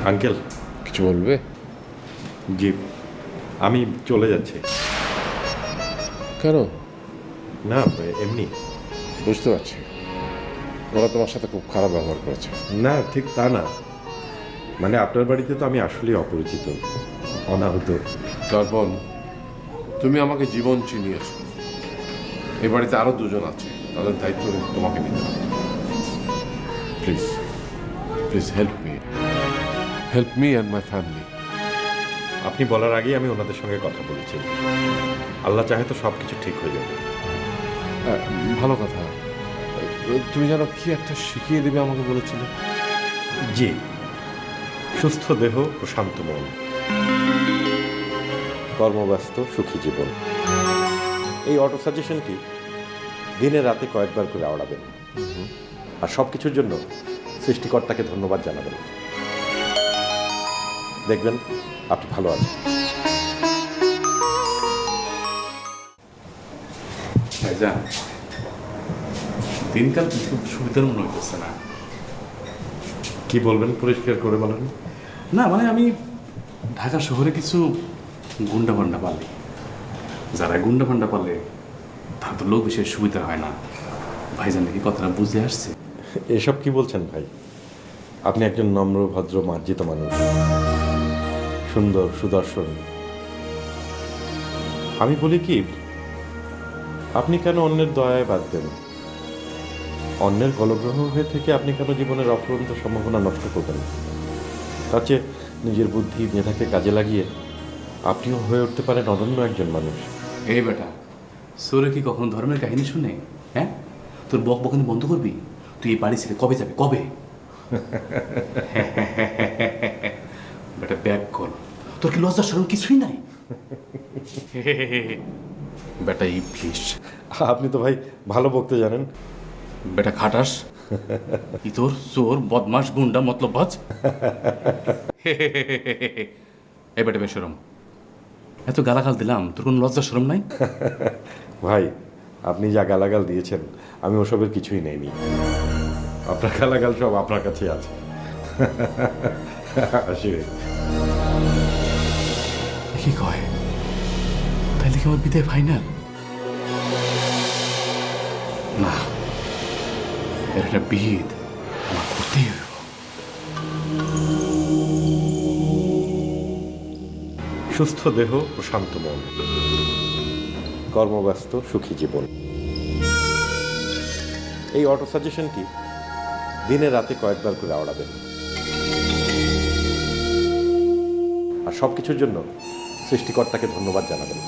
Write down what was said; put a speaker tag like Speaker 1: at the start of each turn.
Speaker 1: Uncle,
Speaker 2: কিছু বলবে?
Speaker 1: জি, আমি চলে যাচ্ছি।
Speaker 2: কেন?
Speaker 1: না, এমনি।
Speaker 2: বুঝতে পারছি, ওরা তোমার সাথে খুব খারাপ ব্যবহার করেছে।
Speaker 1: না, ঠিক তা না। মানে আপনার বাড়িতে তো আমি আসলেই অপরিচিত, অনাহত।
Speaker 2: তারপর তুমি আমাকে জীবন চিনিয়েছ। এই বাড়িতে আরো দুজন আছে, তাদের দায়িত্ব কিন্তু তোমাকে নিতে হবে। Please please help me and my family.
Speaker 1: আপনি বলার আগেই আমি ওনাদের সঙ্গে কথা বলেছি। আল্লাহ চাহে তো সব কিছু ঠিক হয়ে যাবে।
Speaker 2: ভালো কথা। তুমি যেন কি একটা শিখিয়ে দেবে আমাকে বলেছিলে।
Speaker 1: জি, সুস্থ দেহ, প্রশান্ত মন, কর্মব্যস্ত সুখী জীবন। এই অটো সাজেশনটি দিনে রাতে কয়েকবার করে আওড়াবেন, আর সব কিছুর জন্য সৃষ্টিকর্তাকে ধন্যবাদ জানাবেন। দেখবেন আপনি ভালো আছেন।
Speaker 3: ভাইজান, দিনকাল খুব সুবিধার মনে হইতেছে না।
Speaker 1: কি বলবেন, পরিষ্কার করে বলেন।
Speaker 3: না মানে আমি ঢাকা শহরে কিছু গুন্ডা পান্ডা পারলি, যারা গুন্ডা পান্ডা পারলে তার তো লোক বিশেষ সুবিধা হয় না। ভাইজান নাকি কথাটা বুঝে আসছে।
Speaker 1: এসব কি বলছেন ভাই? আপনি একজন নম্র, ভদ্র, মার্জিত মানুষ, সুন্দর, সুদর্শন। আমি বলি কি, আপনি কেন অন্যের দয়ায় বাঁধবেন? অন্যের গলগ্রহ হয়ে থেকে আপনি কেন জীবনের অফুরন্ত সম্ভাবনা নষ্ট করবেন? তার চেয়ে নিজের বুদ্ধি, মেধাকে কাজে লাগিয়ে আপনিও হয়ে উঠতে পারেন অনন্য একজন মানুষ।
Speaker 3: এই বেটা, সোরে কি কখনো ধর্মের কাহিনী শুনে? হ্যাঁ, তোর বক বকানি বন্ধ করবি? তুই এই বাড়ি ছেড়ে কবে যাবে, কবে? বেটা ব্যাক কর, তোর কি লজ্জা শরম কিছুই নাই? বেটা ইবলিশ।
Speaker 1: আপনি তো ভাই ভালো বকতে জানেন।
Speaker 3: বেটা খাটাস, ইতর চোর বদমাস গুন্ডা মতলববাজ। এ বেটা বেশরম, এত গালাগাল দিলাম, তোর কোনো লজ্জা শরম নাই?
Speaker 1: ভাই, আপনি যা গালাগাল দিয়েছেন আমি ওসবের কিছুই নেইনি। আপনার গালাগাল সব আপনার কাছেই আছে। আসি।
Speaker 3: কি কয়? তাইলে কি আমার বিদায় ফাইনাল? না, এর একটা বিহিত আমার করতেই হবে।
Speaker 1: সুস্থ দেহ, প্রশান্ত মন, কর্মব্যস্ত সুখী জীবন। এই অটো সাজেশনটি দিনে রাতে কয়েকবার করে আওড়াবেন, আর সব কিছুর জন্য সৃষ্টিকর্তাকে ধন্যবাদ জানাবেন।